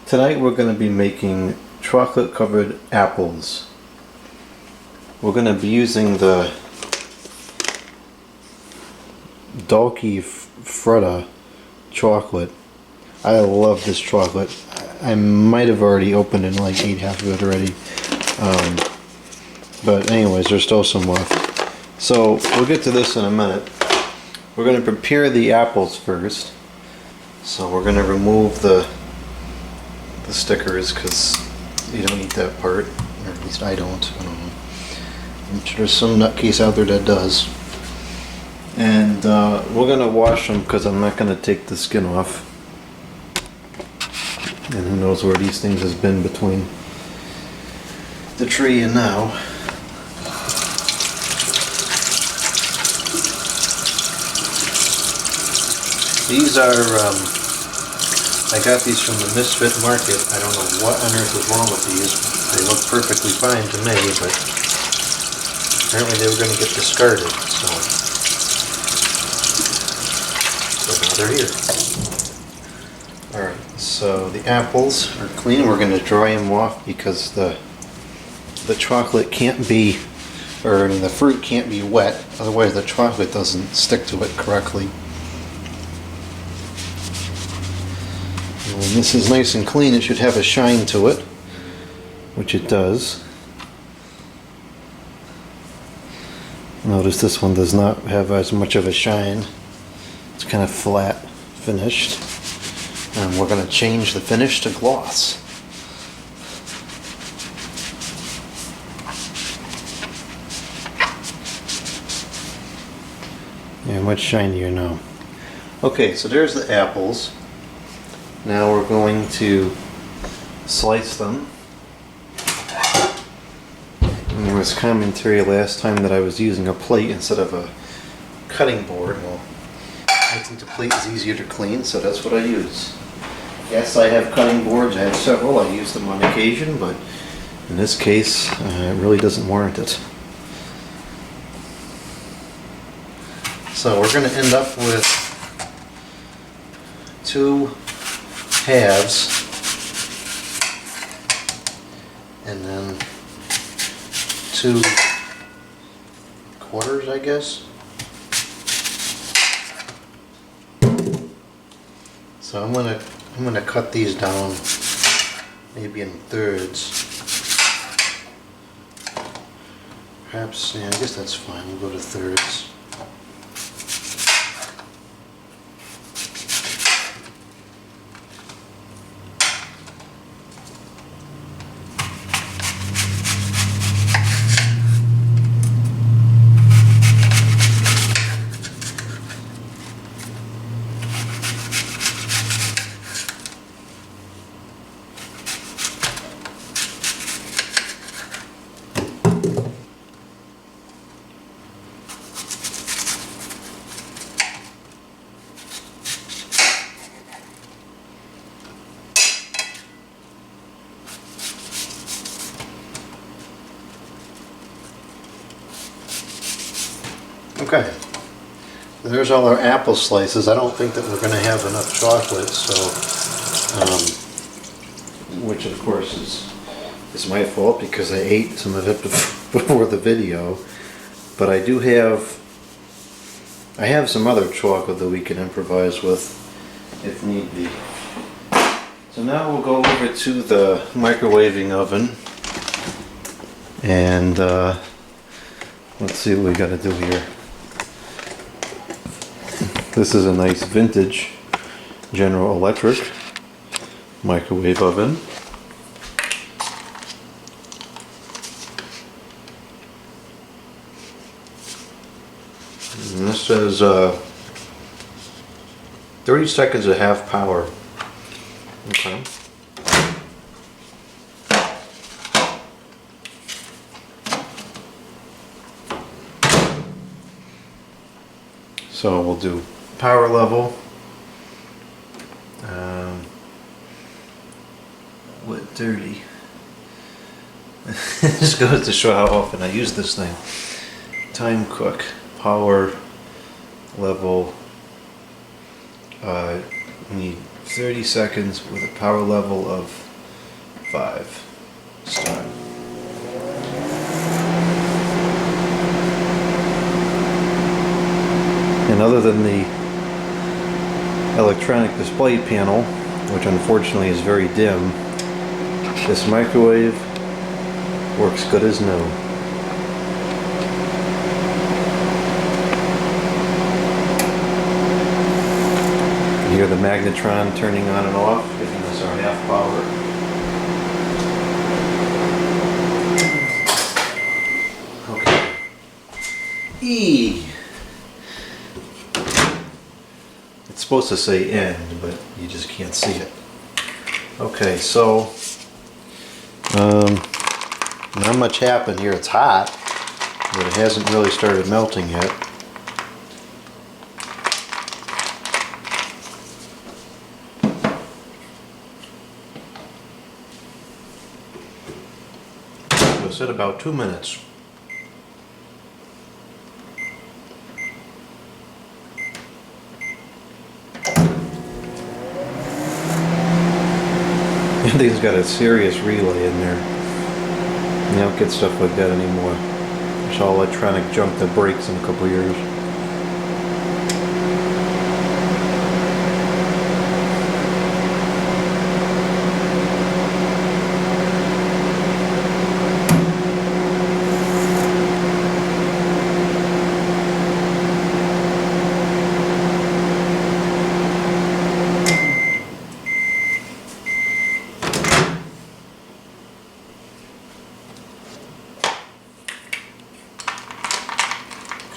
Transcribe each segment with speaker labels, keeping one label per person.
Speaker 1: Tonight we're going to be making chocolate covered apples. We're going to be using the Dalkey Frutta chocolate. I love this chocolate. I might have already opened it and like ate half of it already. But anyways, there's still some left. So we'll get to this in a minute. We're going to prepare the apples first. So we're going to remove the stickers because you don't eat that part, or at least I don't. I don't know. I'm sure there's some nutcase out there that does. And we're going to wash them because I'm not going to take the skin off. And who knows where these things has been between the tree and now. These are, I got these from the Misfit Market. I don't know what on earth is wrong with these. They look perfectly fine to me, but apparently they were going to get discarded, so now they're here. Alright, so the apples are clean. We're going to dry them off because the chocolate can't be, or the fruit can't be wet, otherwise the chocolate doesn't stick to it correctly. When this is nice and clean, it should have a shine to it, which it does. Notice this one does not have as much of a shine. It's kind of flat finished. And we're going to change the finish to gloss. Yeah, much shinier now. Okay, so there's the apples. Now we're going to slice them. And there was commentary last time that I was using a plate instead of a cutting board. Well, I think the plate is easier to clean, so that's what I use. Yes, I have cutting boards. I have several. I use them on occasion, but in this case, it really doesn't warrant it. So we're going to end up with two halves and then 2 quarters, I guess. So I'm gonna cut these down maybe in thirds. Perhaps, yeah, I guess that's fine. We'll go to thirds. Okay, there's all our apple slices. I don't think that we're going to have enough chocolate, so, which of course is my fault because I ate some of it before the video. But I have some other chocolate that we can improvise with if need be. So now we'll go over to the microwaving oven and let's see what we got to do here. This is a nice vintage General Electric microwave oven. And this says 30 seconds at half power. Okay. So we'll do power level. What 30? This goes to show how often I use this thing. Time cook, power level. We need 30 seconds with a power level of 5. Start. And other than the electronic display panel, which unfortunately is very dim, this microwave works good as new. You hear the magnetron turning on and off, giving us our half power. Okay. E. It's supposed to say end, but you just can't see it. Okay, so not much happened here. It's hot, but it hasn't really started melting yet. So it's at about 2 minutes. These got a serious relay in there. You don't get stuff like that anymore. It's all electronic junk that breaks in a couple years.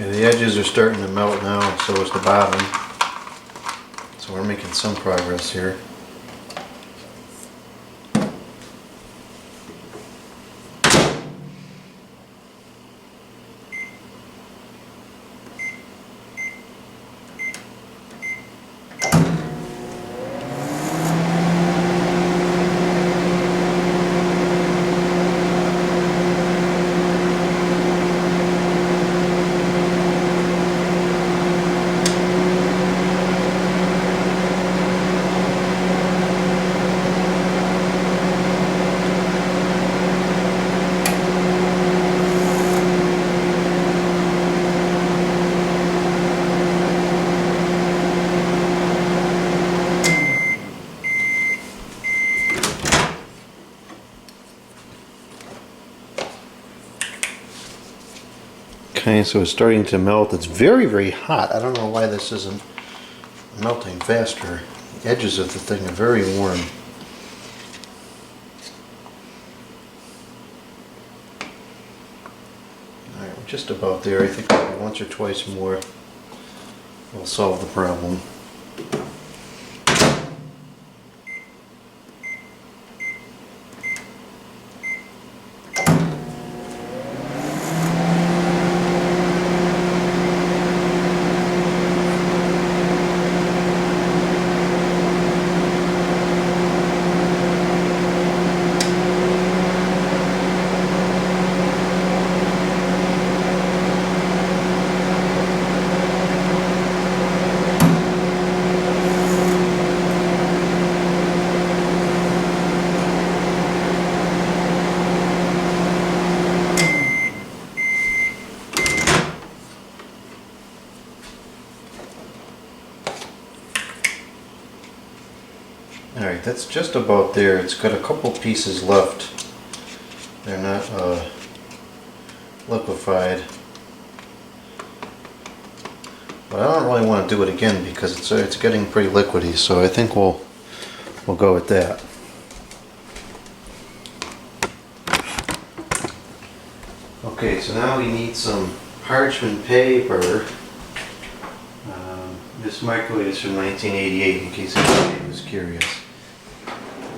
Speaker 1: Okay, the edges are starting to melt now, and so is the bottom. So we're making some progress here. Okay, so it's starting to melt. It's very, very hot. I don't know why this isn't melting faster. The edges of the thing are very warm. Alright, we're just about there. I think maybe once or twice more will solve the problem. Alright, that's just about there. It's got a couple pieces left. They're not liquefied. But I don't really want to do it again because it's getting pretty liquidy, so I think we'll go with that. Okay, so now we need some parchment paper. This microwave is from 1988, in case anybody was curious.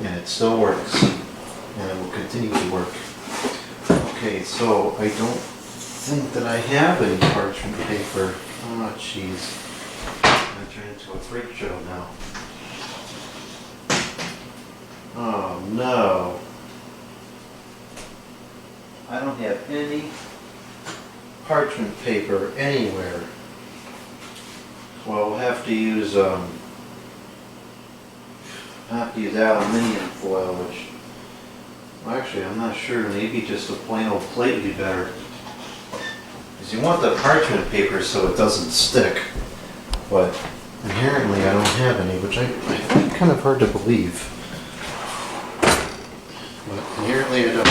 Speaker 1: And it still works, and it will continue to work. Okay, so I don't think that I have any parchment paper. Oh, jeez. I'm going to turn into a freak show now. Oh, no. I don't have any parchment paper anywhere. Well, we'll have to use not use aluminium foil, which, well, actually I'm not sure, maybe just a plain old plate would be better. Because you want the parchment paper so it doesn't stick, but inherently I don't have any, which I find kind of hard to believe. But inherently I don't.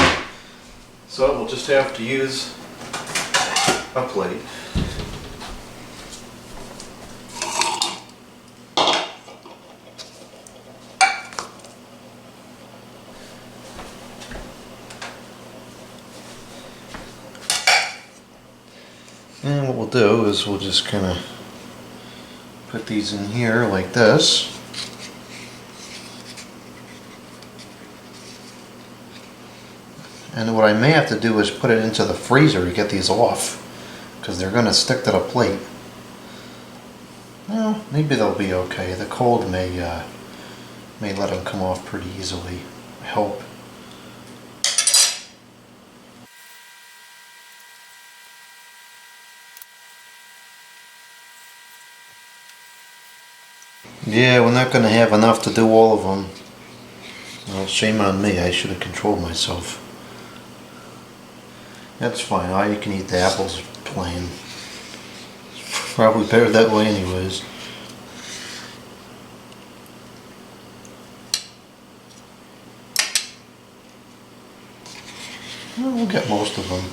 Speaker 1: So we'll just have to use a plate. And what we'll do is we'll just kind of put these in here like this. And what I may have to do is put it into the freezer to get these off, because they're going to stick to the plate. Well, maybe they'll be okay. The cold may let them come off pretty easily, I hope. Yeah, we're not going to have enough to do all of them. Well, shame on me. I should have controlled myself. That's fine. All you can eat the apples plain. Probably better that way anyways. Well, we'll get most of them.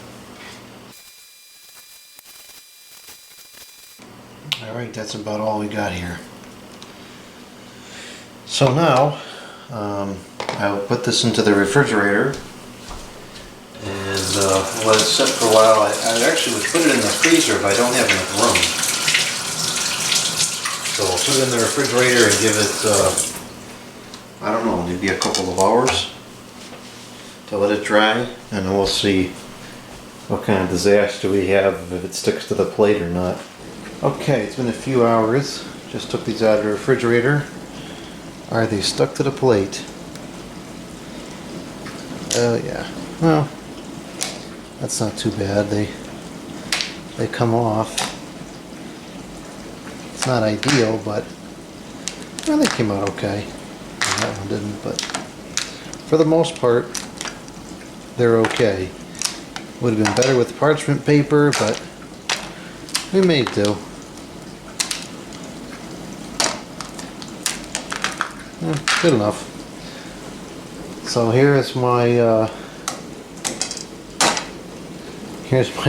Speaker 1: Alright, that's about all we got here. So now, I'll put this into the refrigerator and let it sit for a while. I actually would put it in the freezer if I don't have enough room. So I'll put it in the refrigerator and give it, I don't know, maybe a couple of hours to let it dry, and then we'll see what kind of disaster we have if it sticks to the plate or not. Okay, it's been a few hours. Just took these out of the refrigerator. Are they stuck to the plate? Oh yeah. Well, that's not too bad. They come off. It's not ideal, but well, they came out okay. And that one didn't, but for the most part, they're okay. Would have been better with parchment paper, but we may do. Good enough. So here's my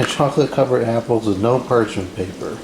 Speaker 1: chocolate covered apples with no parchment paper.